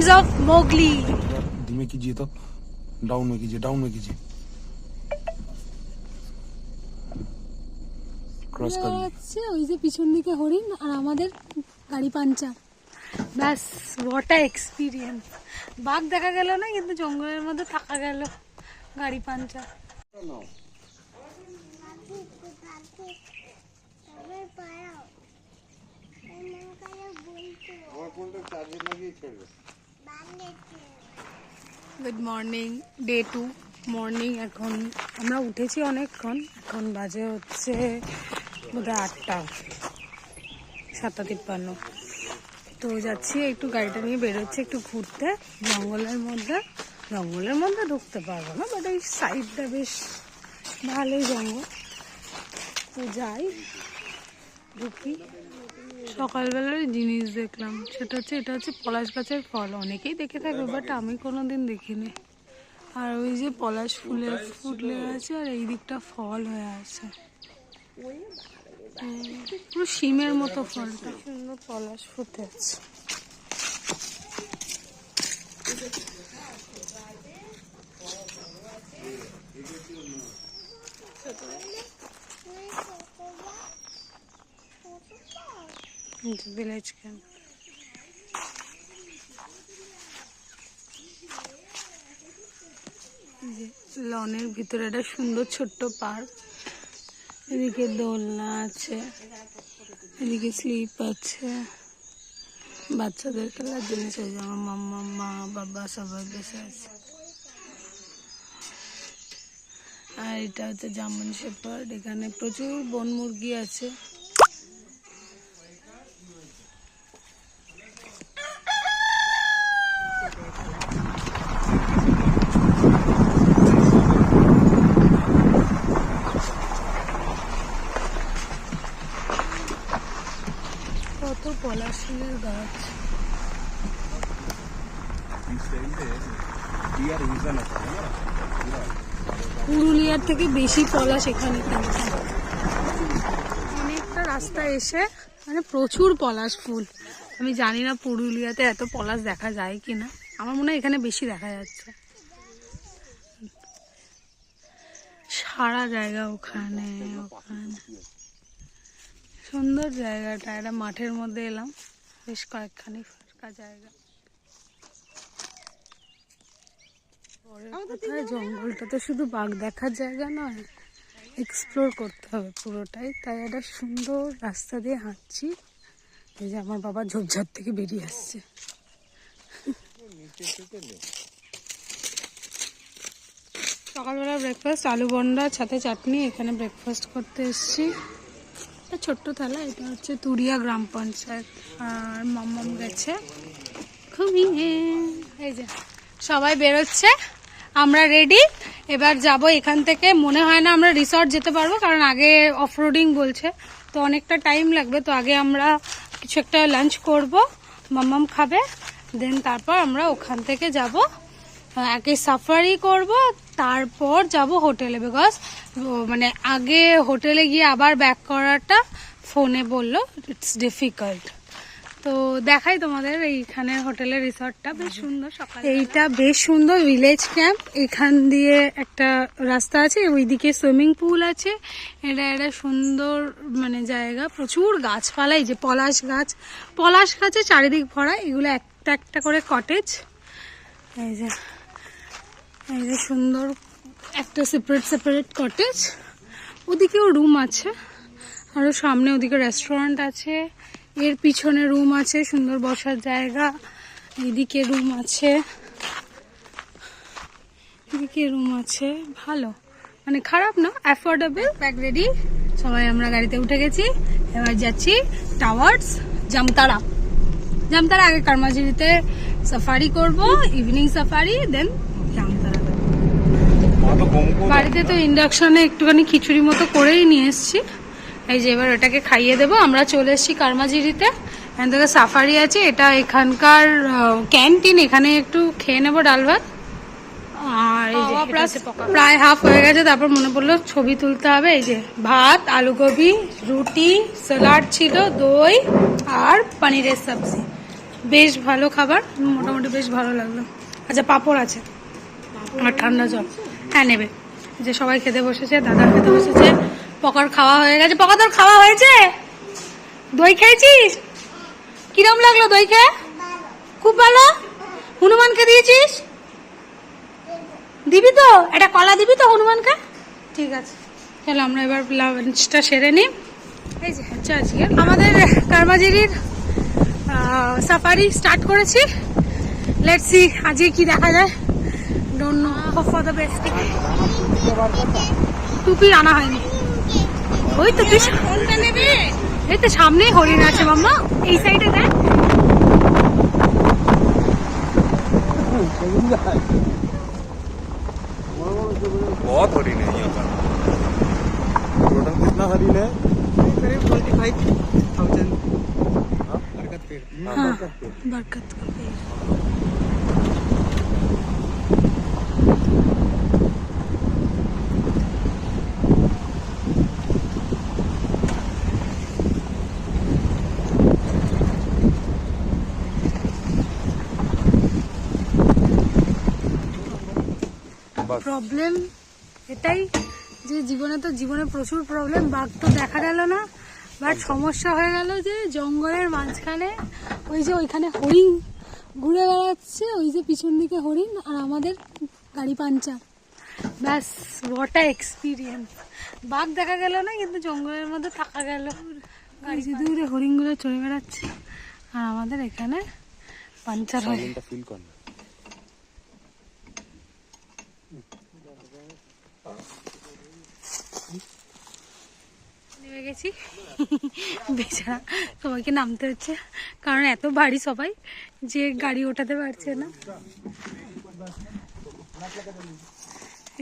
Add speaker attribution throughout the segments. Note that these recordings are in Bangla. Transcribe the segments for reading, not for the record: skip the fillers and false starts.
Speaker 1: Dreams of Mowgli.
Speaker 2: धीमे कीजिए तो, डाउन में कीजिए, डाउन में कीजिए, क्रॉस कर लीजिए।
Speaker 1: ওই যে পিছন দিকে হরিণ আর আমাদের গাড়ি পাঞ্চার। ব্যাস হোয়াট আ এক্সপিরিয়েন্স। বাঘ দেখা গেল না, কিন্তু জঙ্গলের মধ্যে থাকা গেল, গাড়ি puncture. Good morning, day 2 morning. এখন আমরা উঠেছি অনেকক্ষণ, এখন বাজে হচ্ছে বোধহয় 8টা, 7:53। তো যাচ্ছি একটু, গাড়িটা নিয়ে বেরোচ্ছে একটু ঘুরতে জঙ্গলের মধ্যে। জঙ্গলের মধ্যে ঢুকতে পারবো না, বাট এই সাইডটা বেশ ভালোই জঙ্গল, তো যাই ঢুকি। সকালবেলার জিনিস দেখলাম, সেটা হচ্ছে, এটা হচ্ছে পলাশ গাছের ফল। অনেকেই দেখে থাকবে, বাট আমি কোনোদিন দেখিনি। আর ওই যে পলাশ ফুলের ফুটলে আছে, আর এই দিকটা ফল হয়ে আছে, পুরো শিমের মতো ফলটা। সুন্দর পলাশ ফুটে আছে। Village camp. লনের ভিতরে একটা সুন্দর ছোট্ট পার্ক। এদিকে দোলনা আছে, এদিকে স্লিপ আছে, বাচ্চাদের খেলার জিনিস আছে। আমার মাম্মা, মা, বাবা সবাই বসে আছে। আর এটা হচ্ছে জার্মান শেপার্ড। এখানে প্রচুর বন মুরগি আছে। কত পলাশ ফুলের গাছ। পুরুলিয়ার থেকে বেশি পলাশ এখানে। অনেকটা রাস্তা এসে মানে প্রচুর পলাশ ফুল। আমি জানি না পুরুলিয়াতে এত পলাশ দেখা যায় কিনা, আমার মনে হয় এখানে বেশি দেখা যাচ্ছে। সারা জায়গা ওখানে ওখানে সুন্দর জায়গাটা। একটা মাঠের মধ্যে এলাম, বেশ কয়েকখানি ফাঁকা জায়গা। জঙ্গলটা তো শুধু বাঘ দেখার জায়গা নয়, এক্সপ্লোর করতে হবে পুরোটাই। তাই একটা সুন্দর রাস্তা দিয়ে হাঁটছি। এই যে আমার বাবা ঝোপঝাড় থেকে বেরিয়ে আসছে। সকালবেলা ব্রেকফাস্ট, আলু বন্ডা সাথে চাটনি। এখানে ব্রেকফাস্ট করতে এসেছি। ছোট্ট থালা। এটা হচ্ছে তুরিয়া গ্রাম পঞ্চায়েত। আর মাম্মাম গেছে খুবই। এই যে সবাই বেরোচ্ছে, আমরা রেডি। এবার যাব এখান থেকে। মনে হয় না আমরা রিসর্ট যেতে পারবো, কারণ আগে অফরোডিং বলছে, তো অনেকটা টাইম লাগবে। তো আগে আমরা কিছু একটা লাঞ্চ করব, মাম্মাম খাবে, দেন তারপর আমরা ওখান থেকে যাব, আগে সাফারি করব, তারপর যাব হোটেলে। বিকজ মানে আগে হোটেলে গিয়ে আবার ব্যাক করাটা ফোনে বললো ইটস ডিফিকাল্ট। তো দেখাই তোমাদের এইখানে হোটেলের রিসর্টটা বেশ সুন্দর। সকালে এইটা বেশ সুন্দর ভিলেজ ক্যাম্প। এখান দিয়ে একটা রাস্তা আছে, ওইদিকে সুইমিং পুল আছে। এটা একটা সুন্দর মানে জায়গা, প্রচুর গাছপালা। এই যে পলাশ গাছ, পলাশ গাছে চারিদিক ভরা। এগুলো একটা একটা করে কটেজ। এই যে সুন্দর একটা সেপারেট কটেজ। ওদিকেও রুম আছে, আরো সামনে ওদিকে রেস্টুরেন্ট আছে। এর পিছনে রুম আছে, সুন্দর বসার জায়গা। এদিকে রুম আছে, এদিকে রুম আছে, ভালো মানে খারাপ না, অ্যাফোর্ডেবল। ব্যাগ রেডি, সবাই আমরা গাড়িতে উঠে গেছি। এবার যাচ্ছি টাওয়ার্ডস জামতারা। জামতারা আগে কারমাঝিরিতে সাফারি করব, ইভিনিং সাফারি, দেন জামতারা। বাড়িতে তো ইন্ডাকশনে একটুখানি খিচুড়ি মতো করেই নিয়ে এসছি। এই যে এবার ওটাকে খাইয়ে দেবো। আমরা চলে এসেছি কারমাঝিরিতে, এখান থেকে সাফারি আছে। এটা এখানকার ক্যান্টিন, এখানে একটু খেয়ে নেবো ডাল ভাত। আর এই যে প্রায় হাফ হয়ে গেছে, তারপর মনে পড়লো ছবি তুলতে হবে। এই যে ভাত, আলুগোবি, রুটি, স্যালাড ছিল, দই আর পনিরের সবজি। বেশ ভালো খাবার, মোটামুটি বেশ ভালো লাগলো। আচ্ছা পাঁপড় আছে আর ঠান্ডা জল, হ্যাঁ নেবে। যে সবাই খেতে বসেছে, দাদা খেতে বসেছে, পকার খাওয়া হয়ে গেছে। পকা তোর খাওয়া হয়েছে? দই খেয়েছিস? কিরম লাগলো দই খেয়ে? খুব ভালো। হনুমানকে দিয়েছিস? দিবি তো? একটা কলা দিবি তো হনুমানকে? ঠিক আছে, চলো আমরা এবার লাঞ্চটা সেরে নিই। এই যে হচ্ছে আজকে আমাদের কারমাজিরির সাফারি স্টার্ট করেছি। লেটস সি আজকে কি দেখা যায়। Don't know, hope for the best. টুপি আনা হয়নি। ওই তো তুই কোনটা নেবে? এই তো সামনেই হরিণ আছে মাম্মা, এই সাইডে দেখ।
Speaker 2: बहुत हरिण है यहाँ पर। टोटल कितना हरिण है?
Speaker 3: करीब 25,000 बरकत पेड़।
Speaker 1: हाँ, बरकत का पेड़। প্রবলেম এটাই যে জীবনে প্রচুর প্রবলেম। বাঘ তো দেখা গেল না, বাট সমস্যা হয়ে গেল যে জঙ্গলের মাঝখানে ওই যে ওইখানে হরিণ ঘুরে বেড়াচ্ছে, ওই যে পিছন দিকে হরিণ, আর আমাদের গাড়ি পাঞ্চার। ব্যাস, হোয়াট আ এক্সপিরিয়েন্স। বাঘ দেখা গেল না, কিন্তু জঙ্গলের মধ্যে থাকা গেল। গাড়ি যে দূরে হরিণগুলো চলে বেড়াচ্ছে আর আমাদের এখানে পাঞ্চার হয়ে
Speaker 2: फील करना।
Speaker 1: নেমে গেছি। বেচারা সবাইকে নামতে হচ্ছে, কারণ এত ভারী সবাই যে গাড়ি ওঠাতে পারছে না।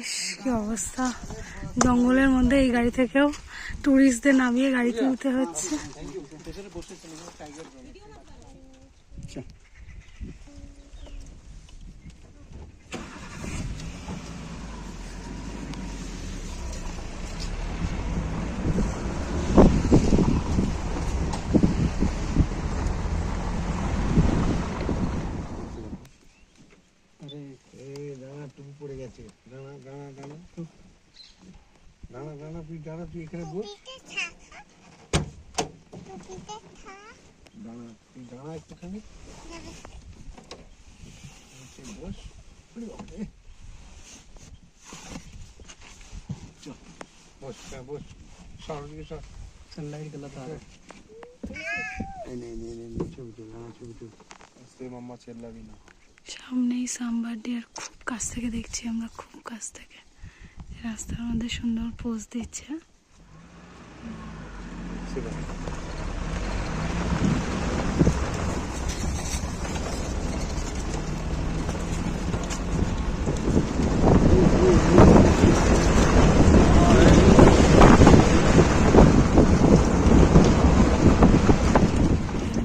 Speaker 1: ইস, কি অবস্থা। জঙ্গলের মধ্যে এই গাড়ি থেকেও টুরিস্টদের নামিয়ে গাড়ি তুলতে হচ্ছে।
Speaker 3: দানা টুপি পড়ে গেছে। দানা দানা দানা দানা দানা তুই দানা, তুই এখানে বস। দানা তুই দানা একটুখানি বস। बस बस सर ये सर सनलाइट गलत आ रहा है। नहीं छुपी
Speaker 2: इससे मम्मा चिल्ला भी ना।
Speaker 1: সামনেই সাম্বার ডিয়ার, খুব কাছ থেকে দেখছি আমরা, খুব কাছ থেকে। রাস্তার মধ্যে সুন্দর পোজ দিচ্ছে।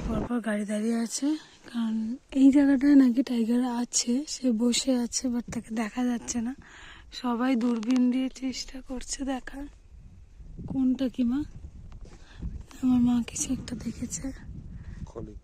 Speaker 1: পরপর গাড়ি দাঁড়িয়ে আছে, কারণ এই জায়গাটায় নাকি টাইগার আছে, সে বসে আছে, বাট তাকে দেখা যাচ্ছে না। সবাই দূরবীন দিয়ে চেষ্টা করছে দেখার। কোনটা কি মা? আমার মা কিছু একটা দেখেছে।
Speaker 2: खोली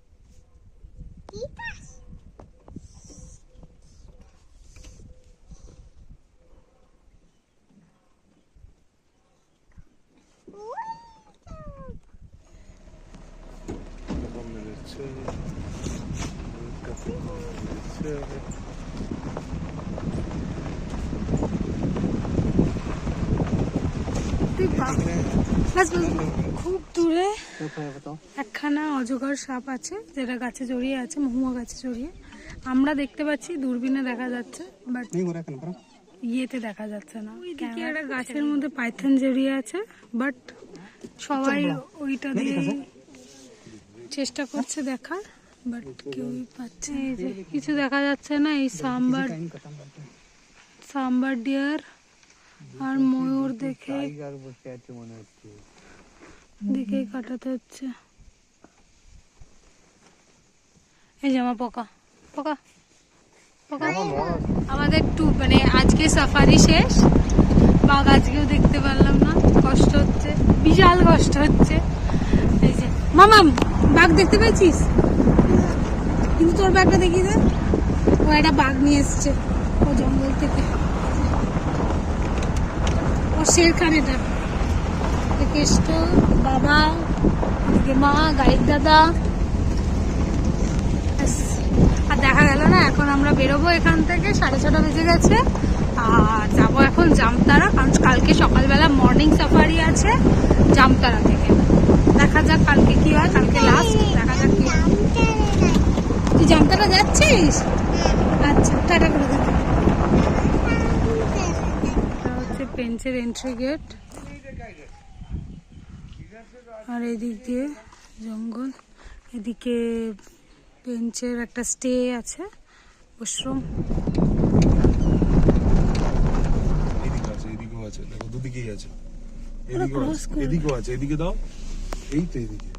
Speaker 1: খুব দূরে
Speaker 3: बताओ।
Speaker 1: একখানা অজগর সাপ আছে, যেটা গাছে জড়িয়ে আছে, মহুয়া গাছে জড়িয়ে। আমরা দেখতে পাচ্ছি, দূরবীনে দেখা যাচ্ছে, বাট
Speaker 3: नहीं हो रहा है कन्फर्म।
Speaker 1: ইয়েতে দেখা যাচ্ছে না। ওইদিকে একটা গাছের মধ্যে পাইথন জড়িয়ে আছে, বাট সবাই ওইটা দিয়ে চেষ্টা করছে দেখার, বাট কেউই পাচ্ছে না। এই যে কিছু দেখা যাচ্ছে না। এই সাম্বার
Speaker 3: टाइम खत्म करते हैं।
Speaker 1: সাম্বার ডিয়ার আর ময়ূর দেখে
Speaker 3: टाइगर বসে আছে মনে হচ্ছে।
Speaker 1: দেখেই কাটাতে হচ্ছে। এই যে আমার পোকা পোকা পোকা। আমাদের মানে আজকে সাফারি শেষ, বাঘ আজকেও দেখতে পারলাম না, কষ্ট হচ্ছে, বিশাল কষ্ট হচ্ছে। এই যে মামাম, বাঘ দেখতে পেয়েছিস? কিন্তু তোর ব্যাগটা দেখি দে, ও একটা বাঘ নিয়ে এসছে ও জঙ্গল থেকে, ও শেরখান। এটা কেষ্ট, বাবা, এদিকে মা, গাইড দাদা। ব্যাস। আর দেখা গেল না, এখন আমরা বেরোবো এখান থেকে, 6:30 বেজে গেছে। আর যাবো এখন জামতারা, কারণ কালকে সকালবেলা মর্নিং সাফারি আছে জামতারা থেকে। দেখা যাক কালকে কি হয়, কালকে লাস্ট, দেখা যাক কি হয়। তুই জামতারা যাচ্ছিস? আচ্ছা, টাটা করে দে। এটা হচ্ছে পেঞ্চের এন্ট্রি গেট, আর এদিক দিয়ে জঙ্গল, এদিকে পেঞ্চের একটা স্টে আছে, আশ্রম।
Speaker 2: এদিকে আছে, এদিকেও আছে, দেখো দুদিকেই আছে,
Speaker 1: ওরা
Speaker 2: এদিকেও
Speaker 1: cross
Speaker 2: আছে,
Speaker 1: করবে।
Speaker 2: এদিকেও আছে, এদিকে দাও, এই তো এদিকে।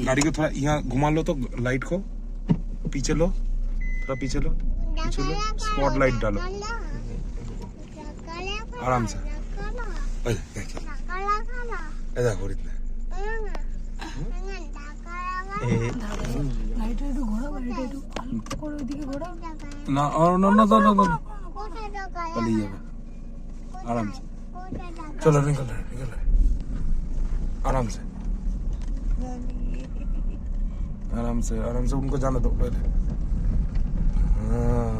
Speaker 2: गाड़ी को थोड़ा यहाँ घुमा लो तो लाइट को पीछे लो, थोड़ा पीछे लो, स्पॉट लाइट डालो आराम से। देखो इतना
Speaker 1: লাইটটা একটু ঘোরাও, গাড়িটা একটু হালকা করে ওইদিকে ঘোরাও।
Speaker 2: ना और ना ना ना ना ना चली जाएगा आराम से। चलो निकल रहे आराम से, आराम से उनको जाने दो पहले। हाँ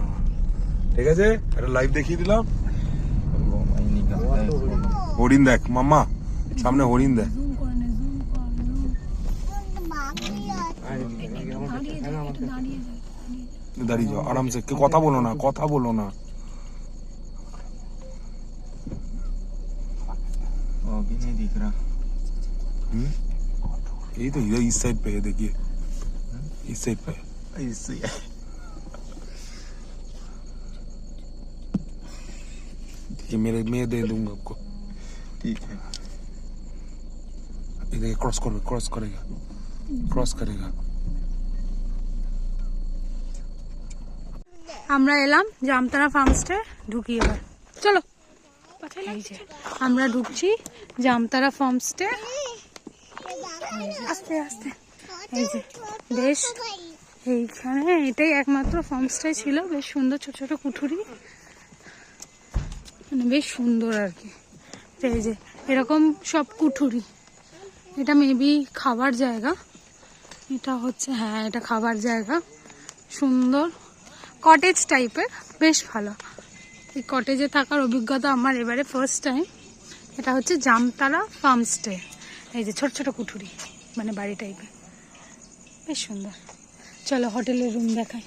Speaker 2: ঠিক আছে, একটা লাইভ দেখিয়ে দিলাম। হরিণ দেখ মাম্মা, সামনে হরিণ দেখ।
Speaker 1: জুম করে নে, জুম কর, দাঁড়িয়ে যায়।
Speaker 2: দাঁড়িয়ে যাও আরাম সে, কথা বলো না, কথা বলো না।
Speaker 3: अभी नहीं दिख रहा।
Speaker 2: यही तो इधर इस साइड पे है, देखिए इस साइड पे है।
Speaker 3: इससे
Speaker 2: ये मेरे मैं दे दूंगा आपको।
Speaker 3: ठीक है।
Speaker 2: इधर क्रॉस करो, क्रॉस करेगा, क्रॉस करेगा।
Speaker 1: আমরা এলাম জামতারা ফার্ম স্টে, ঢুকি এবার, চলো। এই যে আমরা ঢুকছি জামতারা ফার্ম স্টে, আস্তে আস্তে। এই যে বেশ, এইখানে এটাই একমাত্র ফার্ম স্টে ছিল, বেশ সুন্দর ছোট ছোট কুঠুরি, মানে বেশ সুন্দর আর কি। তো এই যে এরকম সব কুঠুরি, এটা মেবি খাবার জায়গা, এটা হচ্ছে, হ্যাঁ এটা খাবার জায়গা, সুন্দর কটেজ টাইপের, বেশ ভালো। এই কটেজে থাকার অভিজ্ঞতা আমার এবারে ফার্স্ট টাইম। এটা হচ্ছে জামতারা ফার্ম স্টে। এই যে ছোট ছোট কুঠুরি, মানে বাড়ি টাইপের, বেশ সুন্দর। চলো হোটেলের রুম দেখাই,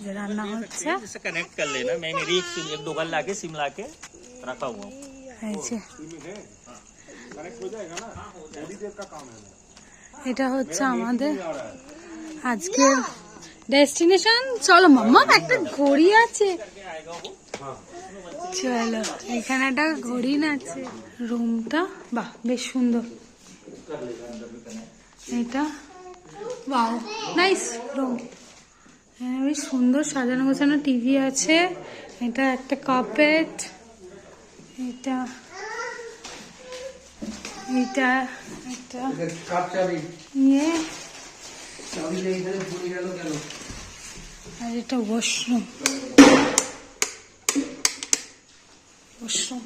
Speaker 1: যে রান্না হচ্ছে।
Speaker 4: इससे कनेक्ट कर लेना, मैंने एक सिम, एक डोगल लाके सिम लाके रखा हुआ हूँ।
Speaker 1: এই যে এটা হচ্ছে আমাদের আজকের ডেস্টিনেশন। চলো মাম্মা, একটা ঘড়ি আছে, চলো এখানে একটা ঘড়ি আছে। রুমটা বাহ বেশ সুন্দর, এটা বাহ নাইস রুম, বেশ সুন্দর সাজানো গোছানো, টিভি আছে, এটা একটা কার্পেট, এটা এটা একটা ইয়ে, আর এটা ওয়াশরুম, ওয়াশরুম